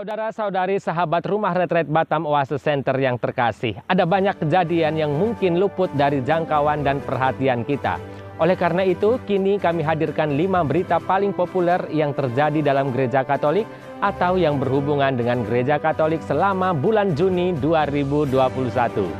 Saudara-saudari sahabat Rumah Retret Batam Oase Center yang terkasih, ada banyak kejadian yang mungkin luput dari jangkauan dan perhatian kita. Oleh karena itu, kini kami hadirkan 5 berita paling populer yang terjadi dalam Gereja Katolik atau yang berhubungan dengan Gereja Katolik selama bulan Juni 2021.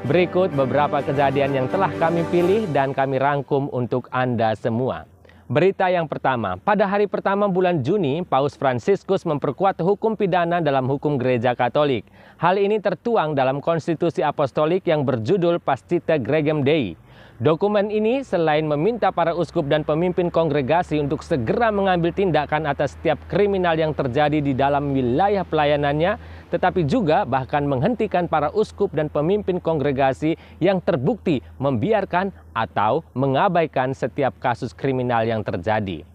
Berikut beberapa kejadian yang telah kami pilih dan kami rangkum untuk Anda semua. Berita yang pertama, pada hari pertama bulan Juni, Paus Fransiskus memperkuat hukum pidana dalam hukum Gereja Katolik. Hal ini tertuang dalam Konstitusi Apostolik yang berjudul Pacite Gregem Dei. Dokumen ini selain meminta para uskup dan pemimpin kongregasi untuk segera mengambil tindakan atas setiap kriminal yang terjadi di dalam wilayah pelayanannya, tetapi juga bahkan menghentikan para uskup dan pemimpin kongregasi yang terbukti membiarkan atau mengabaikan setiap kasus kriminal yang terjadi.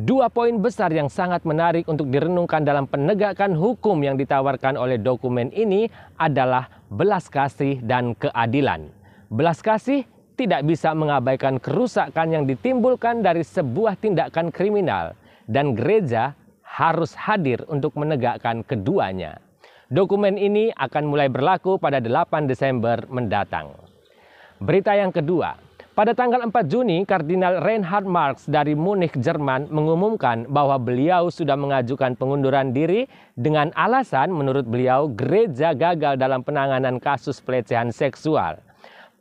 2 poin besar yang sangat menarik untuk direnungkan dalam penegakan hukum yang ditawarkan oleh dokumen ini adalah belas kasih dan keadilan. Belas kasih tidak bisa mengabaikan kerusakan yang ditimbulkan dari sebuah tindakan kriminal, dan gereja harus hadir untuk menegakkan keduanya. Dokumen ini akan mulai berlaku pada 8 Desember mendatang. Berita yang kedua, pada tanggal 4 Juni, Kardinal Reinhard Marx dari Munich, Jerman mengumumkan bahwa beliau sudah mengajukan pengunduran diri dengan alasan menurut beliau gereja gagal dalam penanganan kasus pelecehan seksual.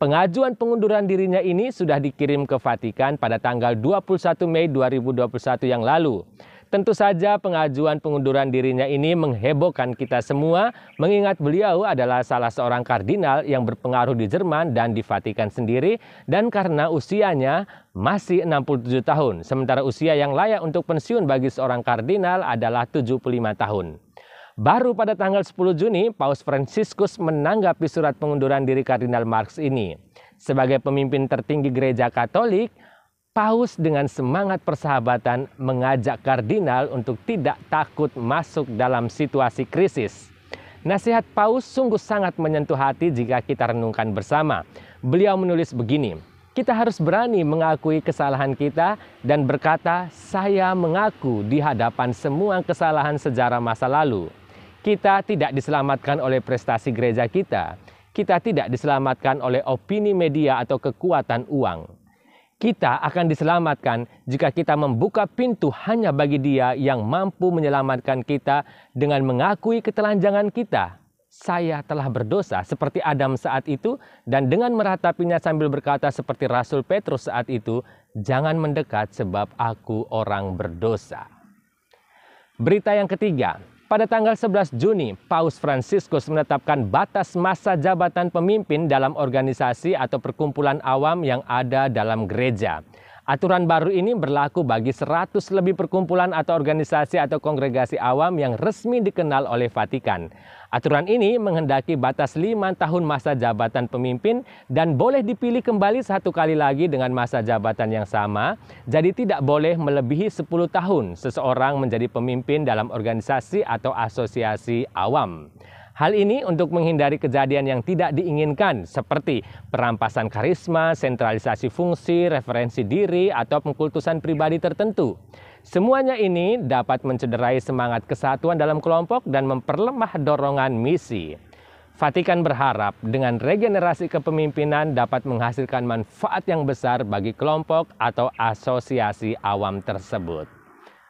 Pengajuan pengunduran dirinya ini sudah dikirim ke Vatikan pada tanggal 21 Mei 2021 yang lalu. Tentu saja pengajuan pengunduran dirinya ini menghebohkan kita semua, mengingat beliau adalah salah seorang kardinal yang berpengaruh di Jerman dan di Vatikan sendiri, dan karena usianya masih 67 tahun, sementara usia yang layak untuk pensiun bagi seorang kardinal adalah 75 tahun. Baru pada tanggal 10 Juni, Paus Fransiskus menanggapi surat pengunduran diri Kardinal Marx ini. Sebagai pemimpin tertinggi Gereja Katolik, Paus dengan semangat persahabatan mengajak kardinal untuk tidak takut masuk dalam situasi krisis. Nasihat Paus sungguh sangat menyentuh hati jika kita renungkan bersama. Beliau menulis begini, kita harus berani mengakui kesalahan kita dan berkata, saya mengaku di hadapan semua kesalahan sejarah masa lalu. Kita tidak diselamatkan oleh prestasi gereja kita. Kita tidak diselamatkan oleh opini media atau kekuatan uang. Kita akan diselamatkan jika kita membuka pintu hanya bagi Dia yang mampu menyelamatkan kita dengan mengakui ketelanjangan kita. Saya telah berdosa seperti Adam saat itu, dan dengan meratapinya sambil berkata seperti Rasul Petrus saat itu, jangan mendekat sebab aku orang berdosa. Berita yang ketiga. Pada tanggal 11 Juni, Paus Fransiskus menetapkan batas masa jabatan pemimpin dalam organisasi atau perkumpulan awam yang ada dalam gereja. Aturan baru ini berlaku bagi 100 lebih perkumpulan atau organisasi atau kongregasi awam yang resmi dikenal oleh Vatikan. Aturan ini menghendaki batas 5 tahun masa jabatan pemimpin dan boleh dipilih kembali 1 kali lagi dengan masa jabatan yang sama. Jadi tidak boleh melebihi 10 tahun seseorang menjadi pemimpin dalam organisasi atau asosiasi awam. Hal ini untuk menghindari kejadian yang tidak diinginkan seperti perampasan karisma, sentralisasi fungsi, referensi diri, atau pengkultusan pribadi tertentu. Semuanya ini dapat mencederai semangat kesatuan dalam kelompok dan memperlemah dorongan misi. Vatikan berharap dengan regenerasi kepemimpinan dapat menghasilkan manfaat yang besar bagi kelompok atau asosiasi awam tersebut.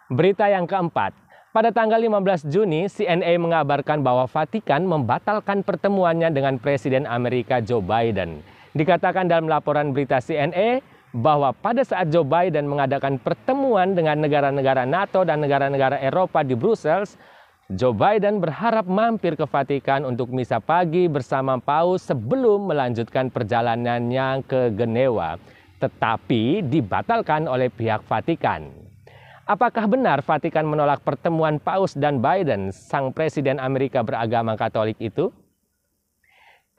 Berita yang keempat. Pada tanggal 15 Juni, CNA mengabarkan bahwa Vatikan membatalkan pertemuannya dengan Presiden Amerika Joe Biden. Dikatakan dalam laporan berita CNA bahwa pada saat Joe Biden mengadakan pertemuan dengan negara-negara NATO dan negara-negara Eropa di Brussels, Joe Biden berharap mampir ke Vatikan untuk misa pagi bersama Paus sebelum melanjutkan perjalanannya ke Genewa, tetapi dibatalkan oleh pihak Vatikan. Apakah benar Vatikan menolak pertemuan Paus dan Biden, sang Presiden Amerika beragama Katolik itu?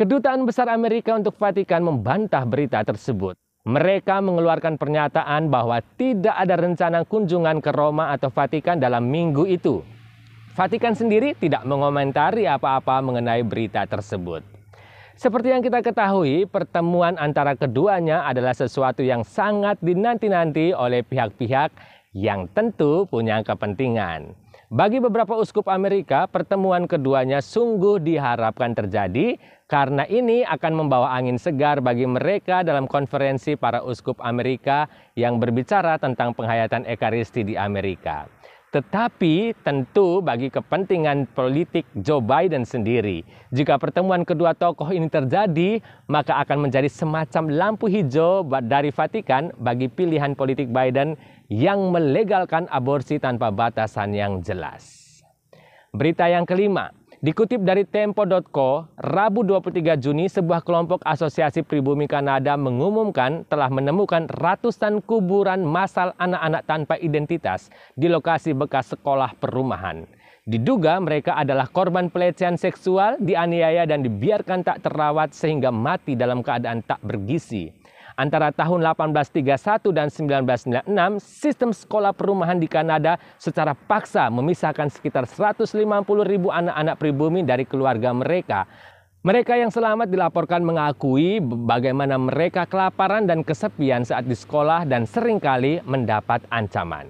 Kedutaan Besar Amerika untuk Vatikan membantah berita tersebut. Mereka mengeluarkan pernyataan bahwa tidak ada rencana kunjungan ke Roma atau Vatikan dalam minggu itu. Vatikan sendiri tidak mengomentari apa-apa mengenai berita tersebut. Seperti yang kita ketahui, pertemuan antara keduanya adalah sesuatu yang sangat dinanti-nanti oleh pihak-pihak yang tentu punya kepentingan. Bagi beberapa uskup Amerika, pertemuan keduanya sungguh diharapkan terjadi karena ini akan membawa angin segar bagi mereka dalam konferensi para uskup Amerika yang berbicara tentang penghayatan Ekaristi di Amerika. Tetapi tentu bagi kepentingan politik Joe Biden sendiri, jika pertemuan kedua tokoh ini terjadi, maka akan menjadi semacam lampu hijau dari Vatikan bagi pilihan politik Biden yang melegalkan aborsi tanpa batasan yang jelas. Berita yang kelima, dikutip dari Tempo.co, Rabu 23 Juni sebuah kelompok asosiasi pribumi Kanada mengumumkan telah menemukan ratusan kuburan massal anak-anak tanpa identitas di lokasi bekas sekolah perumahan. Diduga mereka adalah korban pelecehan seksual, dianiaya dan dibiarkan tak terawat sehingga mati dalam keadaan tak bergizi. Antara tahun 1831 dan 1996, sistem sekolah perumahan di Kanada secara paksa memisahkan sekitar 150.000 anak-anak pribumi dari keluarga mereka. Mereka yang selamat dilaporkan mengakui bagaimana mereka kelaparan dan kesepian saat di sekolah dan seringkali mendapat ancaman.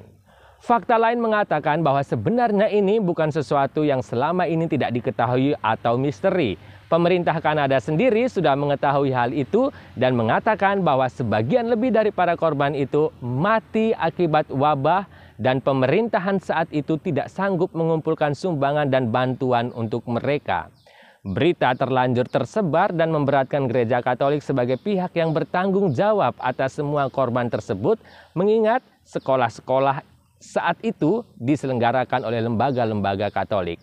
Fakta lain mengatakan bahwa sebenarnya ini bukan sesuatu yang selama ini tidak diketahui atau misteri. Pemerintah Kanada sendiri sudah mengetahui hal itu dan mengatakan bahwa sebagian lebih dari para korban itu mati akibat wabah dan pemerintahan saat itu tidak sanggup mengumpulkan sumbangan dan bantuan untuk mereka. Berita terlanjur tersebar dan memberatkan Gereja Katolik sebagai pihak yang bertanggung jawab atas semua korban tersebut, mengingat sekolah-sekolah saat itu diselenggarakan oleh lembaga-lembaga Katolik.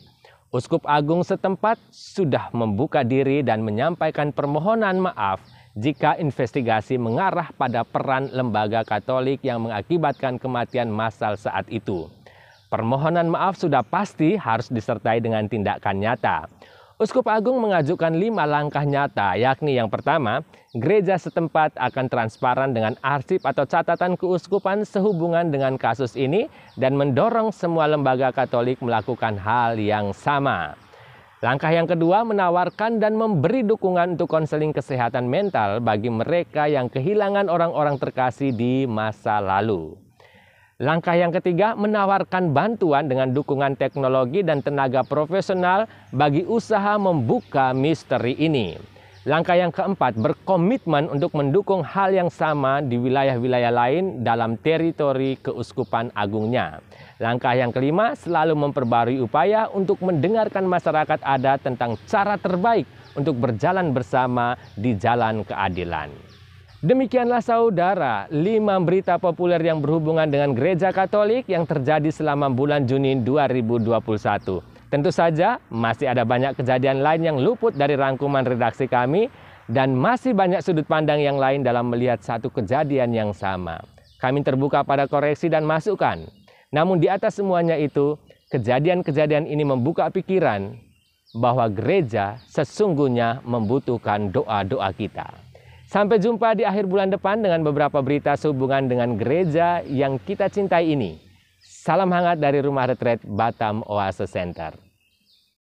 Uskup Agung setempat sudah membuka diri dan menyampaikan permohonan maaf jika investigasi mengarah pada peran lembaga Katolik yang mengakibatkan kematian massal saat itu. Permohonan maaf sudah pasti harus disertai dengan tindakan nyata. Uskup Agung mengajukan 5 langkah nyata, yakni yang pertama, gereja setempat akan transparan dengan arsip atau catatan keuskupan sehubungan dengan kasus ini dan mendorong semua lembaga Katolik melakukan hal yang sama. Langkah yang kedua, menawarkan dan memberi dukungan untuk konseling kesehatan mental bagi mereka yang kehilangan orang-orang terkasih di masa lalu. Langkah yang ketiga, menawarkan bantuan dengan dukungan teknologi dan tenaga profesional bagi usaha membuka misteri ini. Langkah yang keempat, berkomitmen untuk mendukung hal yang sama di wilayah-wilayah lain dalam teritori keuskupan agungnya. Langkah yang kelima, selalu memperbarui upaya untuk mendengarkan masyarakat adat tentang cara terbaik untuk berjalan bersama di jalan keadilan. Demikianlah saudara, 5 berita populer yang berhubungan dengan Gereja Katolik yang terjadi selama bulan Juni 2021. Tentu saja masih ada banyak kejadian lain yang luput dari rangkuman redaksi kami dan masih banyak sudut pandang yang lain dalam melihat satu kejadian yang sama. Kami terbuka pada koreksi dan masukan. Namun di atas semuanya itu, kejadian-kejadian ini membuka pikiran bahwa gereja sesungguhnya membutuhkan doa-doa kita. Sampai jumpa di akhir bulan depan dengan beberapa berita sehubungan dengan gereja yang kita cintai ini. Salam hangat dari Rumah Retret Batam Oase Center.